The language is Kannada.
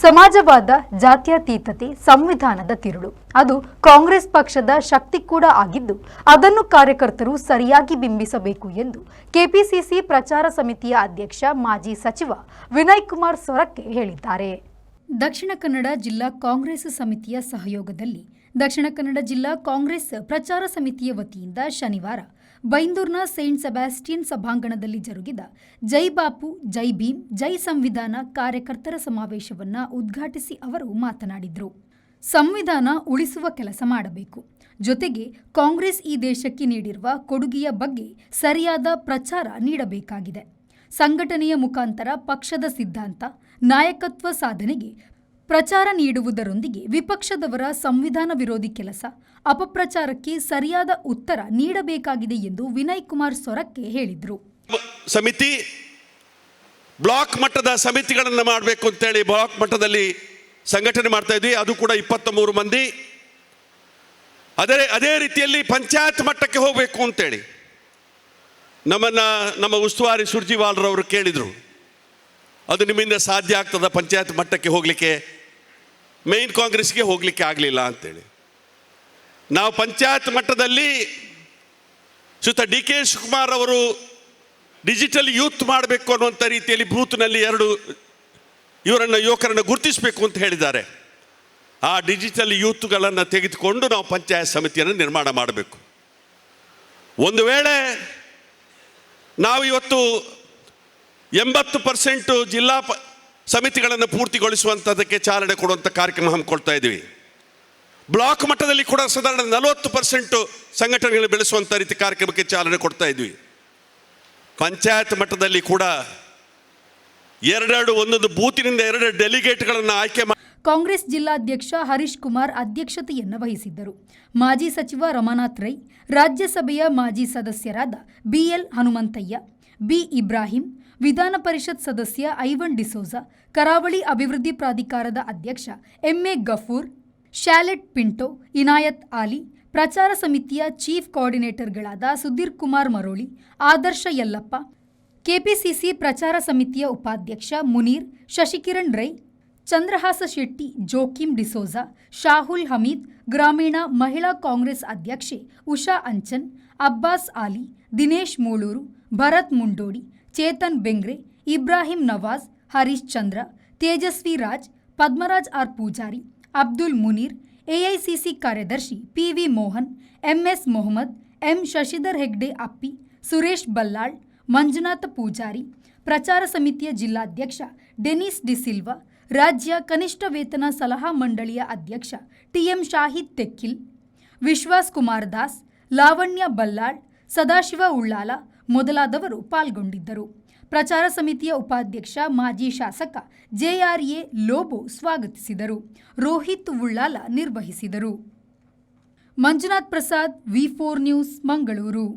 ಸಮಾಜವಾದ, ಜಾತ್ಯತೀತತೆ ಸಂವಿಧಾನದ ತಿರುಳು. ಅದು ಕಾಂಗ್ರೆಸ್ ಪಕ್ಷದ ಶಕ್ತಿ ಕೂಡ ಆಗಿದ್ದು, ಅದನ್ನು ಕಾರ್ಯಕರ್ತರು ಸರಿಯಾಗಿ ಬಿಂಬಿಸಬೇಕು ಎಂದು ಕೆಪಿಸಿಸಿ ಪ್ರಚಾರ ಸಮಿತಿಯ ಅಧ್ಯಕ್ಷ ಮಾಜಿ ಸಚಿವ ವಿನಯ್ ಕುಮಾರ್ ಸೊರಕೆ ಹೇಳಿದ್ದಾರೆ. ದಕ್ಷಿಣ ಕನ್ನಡ ಜಿಲ್ಲಾ ಕಾಂಗ್ರೆಸ್ ಸಮಿತಿಯ ಸಹಯೋಗದಲ್ಲಿ ದಕ್ಷಿಣ ಕನ್ನಡ ಜಿಲ್ಲಾ ಕಾಂಗ್ರೆಸ್ ಪ್ರಚಾರ ಸಮಿತಿಯ ವತಿಯಿಂದ ಶನಿವಾರ ಬೈಂದೂರಿನ ಸೇಂಟ್ ಸೆಬಾಸ್ಟಿಯನ್ ಸಭಾಂಗಣದಲ್ಲಿ ಜರುಗಿದ ಜೈ ಬಾಪು, ಜೈ ಭೀಮ್, ಜೈ ಸಂವಿಧಾನ ಕಾರ್ಯಕರ್ತರ ಸಮಾವೇಶವನ್ನು ಉದ್ಘಾಟಿಸಿ ಅವರು ಮಾತನಾಡಿದರು. ಸಂವಿಧಾನ ಉಳಿಸುವ ಕೆಲಸ ಮಾಡಬೇಕು. ಜೊತೆಗೆ ಕಾಂಗ್ರೆಸ್ ಈ ದೇಶಕ್ಕೆ ನೀಡಿರುವ ಕೊಡುಗೆಯ ಬಗ್ಗೆ ಸರಿಯಾದ ಪ್ರಚಾರ ನೀಡಬೇಕಾಗಿದೆ. ಸಂಘಟನೆಯ ಮುಖಾಂತರ ಪಕ್ಷದ ಸಿದ್ಧಾಂತ, ನಾಯಕತ್ವ ಸಾಧನೆಗೆ ಪ್ರಚಾರ ನೀಡುವುದರೊಂದಿಗೆ ವಿಪಕ್ಷದವರ ಸಂವಿಧಾನ ವಿರೋಧಿ ಕೆಲಸ, ಅಪಪ್ರಚಾರಕ್ಕೆ ಸರಿಯಾದ ಉತ್ತರ ನೀಡಬೇಕಾಗಿದೆ ಎಂದು ವಿನಯ್ ಕುಮಾರ್ ಸೊರಕೆ ಹೇಳಿದರು. ಸಮಿತಿ ಬ್ಲಾಕ್ ಮಟ್ಟದ ಸಮಿತಿಗಳನ್ನು ಮಾಡಬೇಕು ಅಂತೇಳಿ ಬ್ಲಾಕ್ ಮಟ್ಟದಲ್ಲಿ ಸಂಘಟನೆ ಮಾಡ್ತಾ ಇದ್ವಿ. ಅದು ಕೂಡ 23 ಮಂದಿ. ಅದೇ ರೀತಿಯಲ್ಲಿ ಪಂಚಾಯತ್ ಮಟ್ಟಕ್ಕೆ ಹೋಗಬೇಕು ಅಂತೇಳಿ ನಮ್ಮ ಉಸ್ತುವಾರಿ ಸುರ್ಜಿವಾಲ್ರವರು ಕೇಳಿದರು. ಅದು ನಿಮ್ಮಿಂದ ಸಾಧ್ಯ ಆಗ್ತದ ಪಂಚಾಯತ್ ಮಟ್ಟಕ್ಕೆ ಹೋಗಲಿಕ್ಕೆ? ಮೇನ್ ಕಾಂಗ್ರೆಸ್ಗೆ ಹೋಗಲಿಕ್ಕೆ ಆಗಲಿಲ್ಲ ಅಂತೇಳಿ ನಾವು ಪಂಚಾಯತ್ ಮಟ್ಟದಲ್ಲಿ ಸುತ್ತ ಡಿ.ಕೆ. ಶಿವಕುಮಾರ್ ಅವರು ಡಿಜಿಟಲ್ ಯೂತ್ ಮಾಡಬೇಕು ಅನ್ನುವಂಥ ರೀತಿಯಲ್ಲಿ ಬೂತ್ನಲ್ಲಿ ಯುವಕರನ್ನು ಗುರುತಿಸಬೇಕು ಅಂತ ಹೇಳಿದ್ದಾರೆ. ಆ ಡಿಜಿಟಲ್ ಯೂತ್ಗಳನ್ನು ತೆಗೆದುಕೊಂಡು ನಾವು ಪಂಚಾಯತ್ ಸಮಿತಿಯನ್ನು ನಿರ್ಮಾಣ ಮಾಡಬೇಕು. ಒಂದು ವೇಳೆ ನಾವು ಇವತ್ತು 80% ಜಿಲ್ಲಾ ಸಮಿತಿಗಳನ್ನು ಪೂರ್ತಿಗೊಳಿಸುವಂಥದ್ದಕ್ಕೆ ಚಾಲನೆ ಕೊಡುವಂಥ ಕಾರ್ಯಕ್ರಮ ಹಮ್ಮಿಕೊಳ್ತಾ ಇದ್ದೀವಿ. ಬ್ಲಾಕ್ ಮಟ್ಟದಲ್ಲಿ ಕೂಡ ಸಾಧಾರಣ 40% ಸಂಘಟನೆಗಳು ಬೆಳೆಸುವಂಥ ರೀತಿ ಕಾರ್ಯಕ್ರಮಕ್ಕೆ ಚಾಲನೆ ಕೊಡ್ತಾ ಇದ್ವಿ. ಪಂಚಾಯತ್ ಮಟ್ಟದಲ್ಲಿ ಕೂಡ ಒಂದೊಂದು ಬೂತಿನಿಂದ 2 ಡೆಲಿಗೇಟ್ಗಳನ್ನು ಆಯ್ಕೆ ಮಾಡಿ ಕಾಂಗ್ರೆಸ್ ಜಿಲ್ಲಾಧ್ಯಕ್ಷ ಹರೀಶ್ ಕುಮಾರ್ ಅಧ್ಯಕ್ಷತೆಯನ್ನು ವಹಿಸಿದ್ದರು. ಮಾಜಿ ಸಚಿವ ರಮಾನಾಥ್ ರೈ, ರಾಜ್ಯಸಭೆಯ ಮಾಜಿ ಸದಸ್ಯರಾದ ಬಿಎಲ್ ಹನುಮಂತಯ್ಯ, ಬಿ ಇಬ್ರಾಹಿಂ, ವಿಧಾನ ಪರಿಷತ್ ಸದಸ್ಯ ಐವನ್ ಡಿಸೋಜ, ಕರಾವಳಿ ಅಭಿವೃದ್ಧಿ ಪ್ರಾಧಿಕಾರದ ಅಧ್ಯಕ್ಷ ಎಂಎ ಗಫೂರ್, ಶಾಲೆಟ್ ಪಿಂಟೋ, ಇನಾಯತ್ ಆಲಿ, ಪ್ರಚಾರ ಸಮಿತಿಯ ಚೀಫ್ ಕೋಆರ್ಡಿನೇಟರ್ಗಳಾದ ಸುಧೀರ್ ಕುಮಾರ್ ಮರೋಳಿ, ಆದರ್ಶ ಯಲ್ಲಪ್ಪ, ಕೆಪಿಸಿಸಿ ಪ್ರಚಾರ ಸಮಿತಿಯ ಉಪಾಧ್ಯಕ್ಷ ಮುನೀರ್, ಶಶಿಕಿರಣ್ ರೈ, ಚಂದ್ರಹಾಸ ಶೆಟ್ಟಿ, ಜೋಕಿಮ್ ಡಿಸೋಜ, ಶಾಹುಲ್ ಹಮೀದ್, ಗ್ರಾಮೀಣ ಮಹಿಳಾ ಕಾಂಗ್ರೆಸ್ ಅಧ್ಯಕ್ಷೆ ಉಷಾ ಅಂಚನ್, ಅಬ್ಬಾಸ್ ಆಲಿ, ದಿನೇಶ್ ಮೂಳೂರು, ಭರತ್ ಮುಂಡೋಡಿ, ಚೇತನ್ ಬೆಂಗ್ರೆ, ಇಬ್ರಾಹಿಂ ನವಾಜ್, ಹರೀಶ್ ಚಂದ್ರ, ತೇಜಸ್ವಿ ರಾಜ್, ಪದ್ಮರಾಜ್ ಆರ್ ಪೂಜಾರಿ, ಅಬ್ದುಲ್ ಮುನೀರ್, ಎಐಸಿಸಿ ಕಾರ್ಯದರ್ಶಿ PV Mohan, MS Mohammed, M Shashidhar Hegde Appi, Suresh Ballal, Manjunatha Poojary, ಪ್ರಚಾರ ಸಮಿತಿಯ ಜಿಲ್ಲಾಧ್ಯಕ್ಷ ಡೆನಿಸ್ ಡಿಸಿಲ್ವಾ, ರಾಜ್ಯ ಕನಿಷ್ಠ ವೇತನ ಸಲಹಾ ಮಂಡಳಿಯ ಅಧ್ಯಕ್ಷ ಟಿಎಂ ಶಾಹಿದ್ ತೆಕ್ಕಿಲ್, ವಿಶ್ವಾಸ್ ಕುಮಾರ್ ದಾಸ್, ಲಾವಣ್ಯ ಬಲ್ಲಾಳ್, ಸದಾಶಿವ ಉಳ್ಳಾಲ ಮೊದಲಾದವರು ಪಾಲ್ಗೊಂಡಿದ್ದರು. ಪ್ರಚಾರ ಸಮಿತಿಯ ಉಪಾಧ್ಯಕ್ಷ ಮಾಜಿ ಶಾಸಕ ಜೆಆರ್ಎ ಲೋಬೋ ಸ್ವಾಗತಿಸಿದರು. ರೋಹಿತ್ ಉಳ್ಳಾಲ ನಿರ್ವಹಿಸಿದರು. ಮಂಜುನಾಥ್ ಪ್ರಸಾದ್, ವಿ4 ನ್ಯೂಸ್, ಮಂಗಳೂರು.